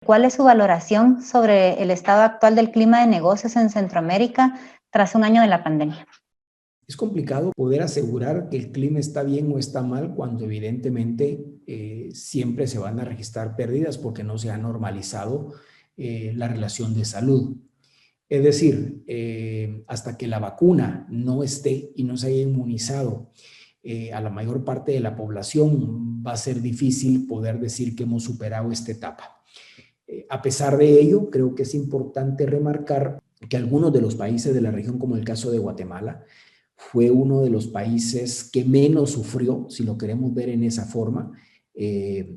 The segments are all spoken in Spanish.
¿Cuál es su valoración sobre el estado actual del clima de negocios en Centroamérica tras un año de la pandemia? Es complicado poder asegurar que el clima está bien o está mal cuando evidentemente siempre se van a registrar pérdidas porque no se ha normalizado la relación de salud. Es decir, hasta que la vacuna no esté y no se haya inmunizado a la mayor parte de la población, va a ser difícil poder decir que hemos superado esta etapa. A pesar de ello, creo que es importante remarcar que algunos de los países de la región, como el caso de Guatemala, fue uno de los países que menos sufrió, si lo queremos ver en esa forma,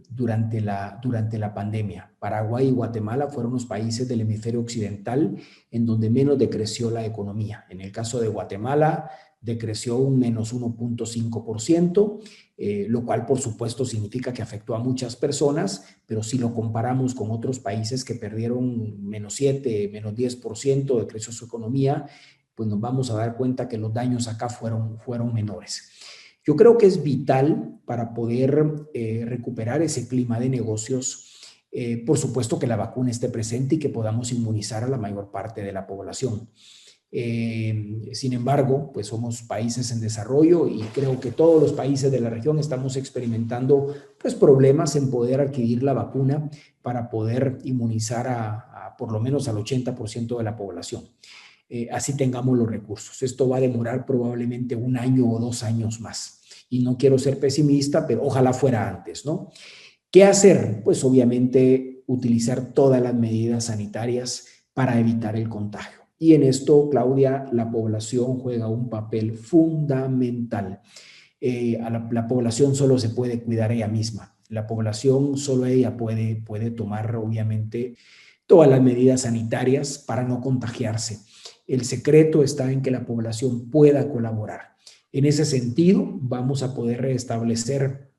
durante la pandemia. Paraguay y Guatemala fueron los países del hemisferio occidental en donde menos decreció la economía. En el caso de Guatemala, decreció un menos 1.5%, lo cual por supuesto significa que afectó a muchas personas, pero si lo comparamos con otros países que perdieron menos 7, menos 10%, decreció su economía, pues nos vamos a dar cuenta que los daños acá fueron menores. Yo creo que es vital para poder recuperar ese clima de negocios, por supuesto que la vacuna esté presente y que podamos inmunizar a la mayor parte de la población. Sin embargo, pues somos países en desarrollo y creo que todos los países de la región estamos experimentando pues problemas en poder adquirir la vacuna para poder inmunizar a por lo menos al 80% de la población. Así tengamos los recursos. Esto va a demorar probablemente 1 año o 2 años más. Y no quiero ser pesimista, pero ojalá fuera antes, ¿no? ¿Qué hacer? Pues obviamente utilizar todas las medidas sanitarias para evitar el contagio. Y en esto, Claudia, la población juega un papel fundamental. La población solo se puede cuidar ella misma. La población solo ella puede tomar, obviamente, todas las medidas sanitarias para no contagiarse. El secreto está en que la población pueda colaborar. En ese sentido, vamos a poder restablecer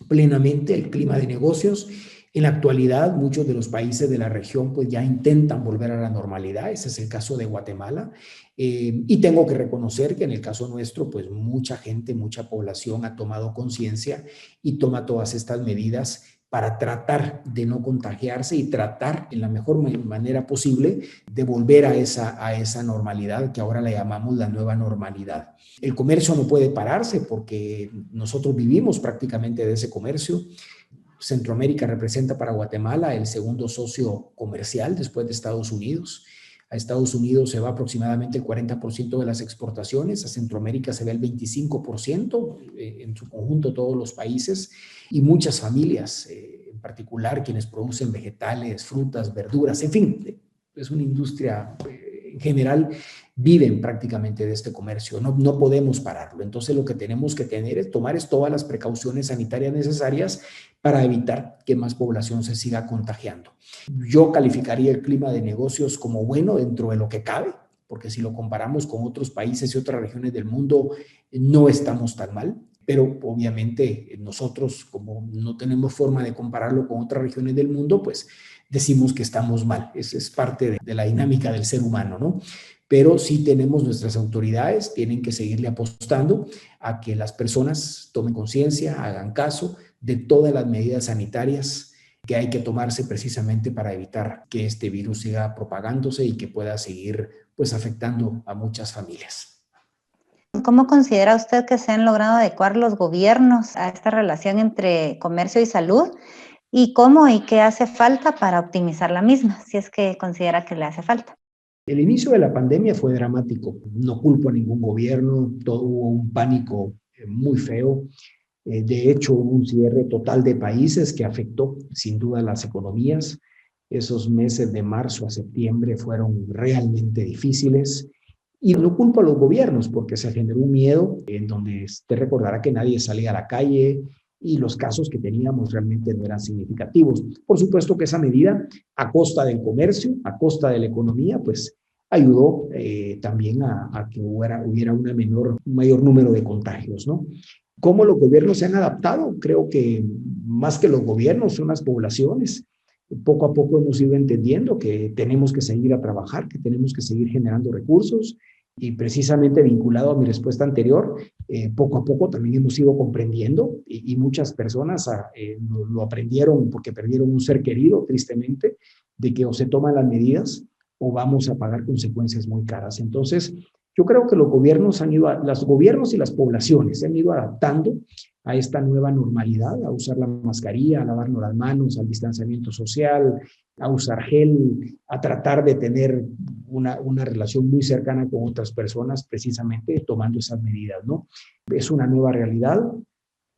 plenamente el clima de negocios. En la actualidad, muchos de los países de la región pues ya intentan volver a la normalidad. Ese es el caso de Guatemala. Y tengo que reconocer que en el caso nuestro, pues mucha gente, mucha población ha tomado conciencia y toma todas estas medidas para tratar de no contagiarse y tratar en la mejor manera posible de volver a esa normalidad que ahora la llamamos la nueva normalidad. El comercio no puede pararse porque nosotros vivimos prácticamente de ese comercio. Centroamérica representa para Guatemala el segundo socio comercial después de Estados Unidos. A Estados Unidos se va aproximadamente el 40% de las exportaciones, a Centroamérica se va el 25%, en su conjunto todos los países, y muchas familias, en particular quienes producen vegetales, frutas, verduras, en fin, es una industria en general, viven prácticamente de este comercio, no podemos pararlo. Entonces lo que tenemos que tener es tomar todas las precauciones sanitarias necesarias para evitar que más población se siga contagiando. Yo calificaría el clima de negocios como bueno dentro de lo que cabe, porque si lo comparamos con otros países y otras regiones del mundo, no estamos tan mal, pero obviamente nosotros, como no tenemos forma de compararlo con otras regiones del mundo, pues decimos que estamos mal. Es parte de la dinámica del ser humano, ¿no? Pero sí tenemos nuestras autoridades, tienen que seguirle apostando a que las personas tomen conciencia, hagan caso de todas las medidas sanitarias que hay que tomarse precisamente para evitar que este virus siga propagándose y que pueda seguir pues afectando a muchas familias. ¿Cómo considera usted que se han logrado adecuar los gobiernos a esta relación entre comercio y salud? ¿Y cómo y qué hace falta para optimizar la misma, si es que considera que le hace falta? El inicio de la pandemia fue dramático. No culpo a ningún gobierno, todo hubo un pánico muy feo. De hecho, hubo un cierre total de países que afectó sin duda las economías. Esos meses de marzo a septiembre fueron realmente difíciles. Y no culpo a los gobiernos porque se generó un miedo en donde usted recordará que nadie salía a la calle y los casos que teníamos realmente no eran significativos. Por supuesto que esa medida, a costa del comercio, a costa de la economía, pues ayudó también a que hubiera un mayor número de contagios, ¿no? ¿Cómo los gobiernos se han adaptado? Creo que más que los gobiernos son las poblaciones. Poco a poco hemos ido entendiendo que tenemos que seguir a trabajar, que tenemos que seguir generando recursos y precisamente vinculado a mi respuesta anterior, poco a poco también hemos ido comprendiendo y muchas personas lo aprendieron porque perdieron un ser querido, tristemente, de que o se toman las medidas o vamos a pagar consecuencias muy caras. Entonces, yo creo que los gobiernos y las poblaciones se han ido adaptando a esta nueva normalidad, a usar la mascarilla, a lavarnos las manos, al distanciamiento social, a usar gel, a tratar de tener una relación muy cercana con otras personas, precisamente tomando esas medidas, ¿no? Es una nueva realidad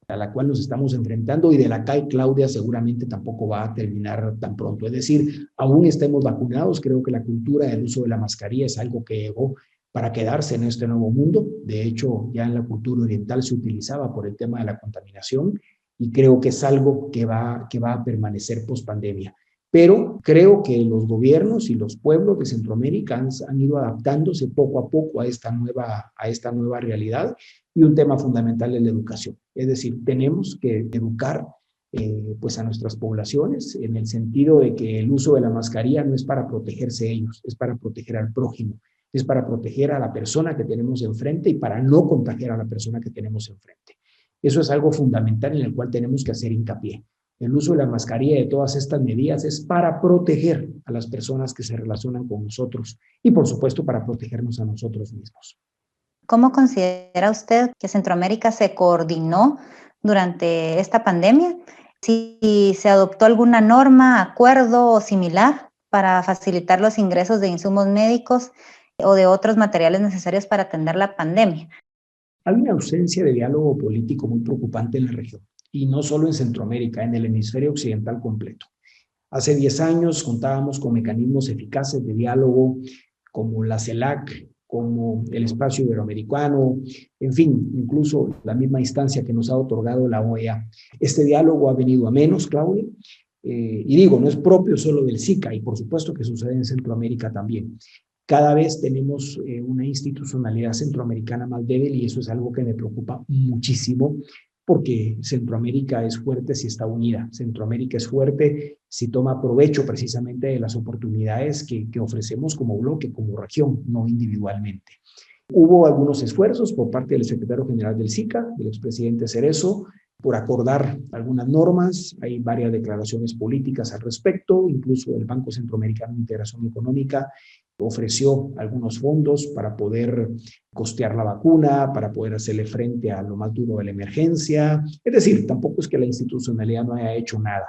a la cual nos estamos enfrentando y de la que Claudia seguramente tampoco va a terminar tan pronto. Es decir, aún estemos vacunados, creo que la cultura del uso de la mascarilla es algo que llegó para quedarse en este nuevo mundo. De hecho, ya en la cultura oriental se utilizaba por el tema de la contaminación y creo que es algo que va a permanecer post pandemia. Pero creo que los gobiernos y los pueblos de Centroamérica han ido adaptándose poco a poco a esta nueva realidad y un tema fundamental es la educación. Es decir, tenemos que educar pues a nuestras poblaciones en el sentido de que el uso de la mascarilla no es para protegerse ellos, es para proteger al prójimo, es para proteger a la persona que tenemos enfrente y para no contagiar a la persona que tenemos enfrente. Eso es algo fundamental en el cual tenemos que hacer hincapié. El uso de la mascarilla y de todas estas medidas es para proteger a las personas que se relacionan con nosotros y, por supuesto, para protegernos a nosotros mismos. ¿Cómo considera usted que Centroamérica se coordinó durante esta pandemia? Si se adoptó alguna norma, acuerdo o similar para facilitar los ingresos de insumos médicos o de otros materiales necesarios para atender la pandemia. Hay una ausencia de diálogo político muy preocupante en la región, y no solo en Centroamérica, en el hemisferio occidental completo. Hace 10 años contábamos con mecanismos eficaces de diálogo como la CELAC, como el Espacio Iberoamericano, en fin, incluso la misma instancia que nos ha otorgado la OEA. Este diálogo ha venido a menos, Claudia, y digo, no es propio solo del SICA, y por supuesto que sucede en Centroamérica también. Cada vez tenemos una institucionalidad centroamericana más débil y eso es algo que me preocupa muchísimo porque Centroamérica es fuerte si está unida. Centroamérica es fuerte si toma provecho precisamente de las oportunidades que ofrecemos como bloque, como región, no individualmente. Hubo algunos esfuerzos por parte del secretario general del SICA, del expresidente Cerezo, por acordar algunas normas. Hay varias declaraciones políticas al respecto, incluso el Banco Centroamericano de Integración Económica ofreció algunos fondos para poder costear la vacuna, para poder hacerle frente a lo más duro de la emergencia. Es decir, tampoco es que la institucionalidad no haya hecho nada.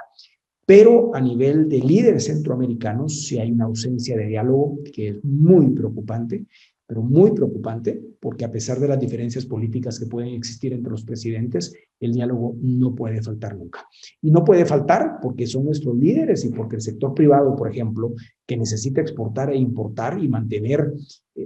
Pero a nivel de líderes centroamericanos sí hay una ausencia de diálogo que es muy preocupante, pero muy preocupante, porque a pesar de las diferencias políticas que pueden existir entre los presidentes, el diálogo no puede faltar nunca. Y no puede faltar porque son nuestros líderes y porque el sector privado, por ejemplo, que necesita exportar e importar y mantener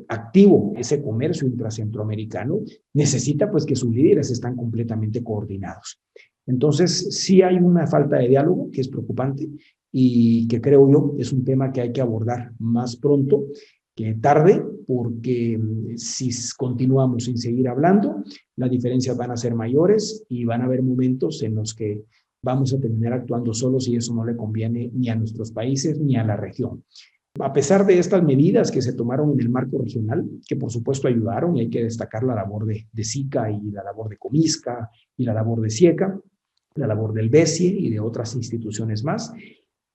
activo ese comercio intracentroamericano, necesita pues que sus líderes están completamente coordinados. Entonces, sí hay una falta de diálogo que es preocupante y que creo yo es un tema que hay que abordar más pronto que tarde, porque si continuamos sin seguir hablando, las diferencias van a ser mayores y van a haber momentos en los que vamos a terminar actuando solos y eso no le conviene ni a nuestros países ni a la región. A pesar de estas medidas que se tomaron en el marco regional, que por supuesto ayudaron, y hay que destacar la labor de SICA y la labor de Comisca y la labor de CIECA, la labor del BESIE y de otras instituciones más,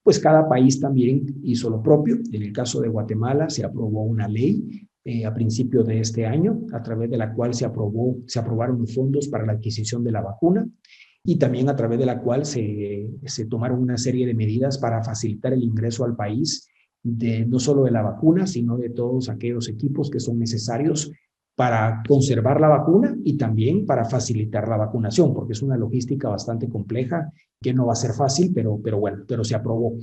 pues cada país también hizo lo propio. En el caso de Guatemala se aprobó una ley a principios de este año, a través de la cual se aprobaron los fondos para la adquisición de la vacuna y también a través de la cual se tomaron una serie de medidas para facilitar el ingreso al país no solo de la vacuna, sino de todos aquellos equipos que son necesarios para conservar la vacuna y también para facilitar la vacunación, porque es una logística bastante compleja que no va a ser fácil, pero se aprobó.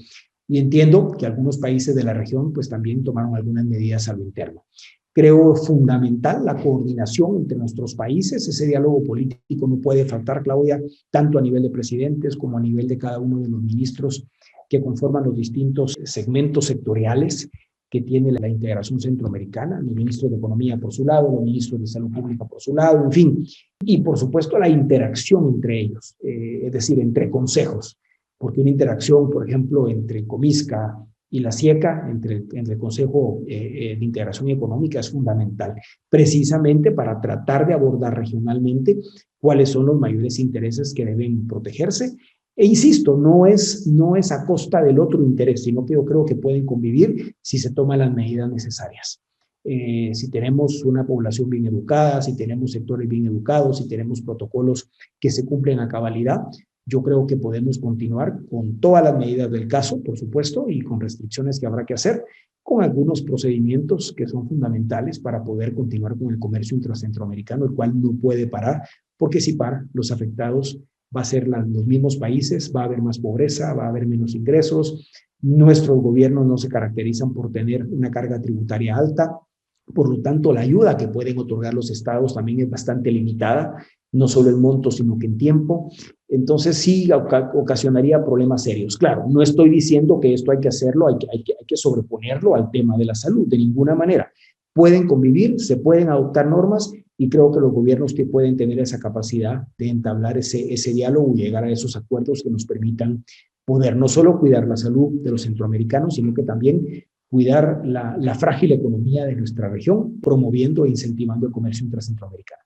Y entiendo que algunos países de la región pues también tomaron algunas medidas a lo interno. Creo fundamental la coordinación entre nuestros países, ese diálogo político no puede faltar, Claudia, tanto a nivel de presidentes como a nivel de cada uno de los ministros que conforman los distintos segmentos sectoriales que tiene la integración centroamericana, los ministros de Economía por su lado, los ministros de Salud Pública por su lado, en fin, y por supuesto la interacción entre ellos, es decir, entre consejos, porque una interacción, por ejemplo, entre Comisca y la CIECA, entre el Consejo de Integración Económica, es fundamental, precisamente para tratar de abordar regionalmente cuáles son los mayores intereses que deben protegerse. E insisto, no es a costa del otro interés, sino que yo creo que pueden convivir si se toman las medidas necesarias. Si tenemos una población bien educada, si tenemos sectores bien educados, si tenemos protocolos que se cumplen a cabalidad, yo creo que podemos continuar con todas las medidas del caso, por supuesto, y con restricciones que habrá que hacer, con algunos procedimientos que son fundamentales para poder continuar con el comercio intracentroamericano, el cual no puede parar, porque si para, los afectados va a ser los mismos países, va a haber más pobreza, va a haber menos ingresos, nuestros gobiernos no se caracterizan por tener una carga tributaria alta, por lo tanto, la ayuda que pueden otorgar los estados también es bastante limitada, no solo en monto, sino que en tiempo. Entonces, sí ocasionaría problemas serios. Claro, no estoy diciendo que esto hay que hacerlo, hay que sobreponerlo al tema de la salud, de ninguna manera. Pueden convivir, se pueden adoptar normas y creo que los gobiernos que pueden tener esa capacidad de entablar ese diálogo y llegar a esos acuerdos que nos permitan poder no solo cuidar la salud de los centroamericanos, sino que también cuidar la frágil economía de nuestra región, promoviendo e incentivando el comercio intracentroamericano.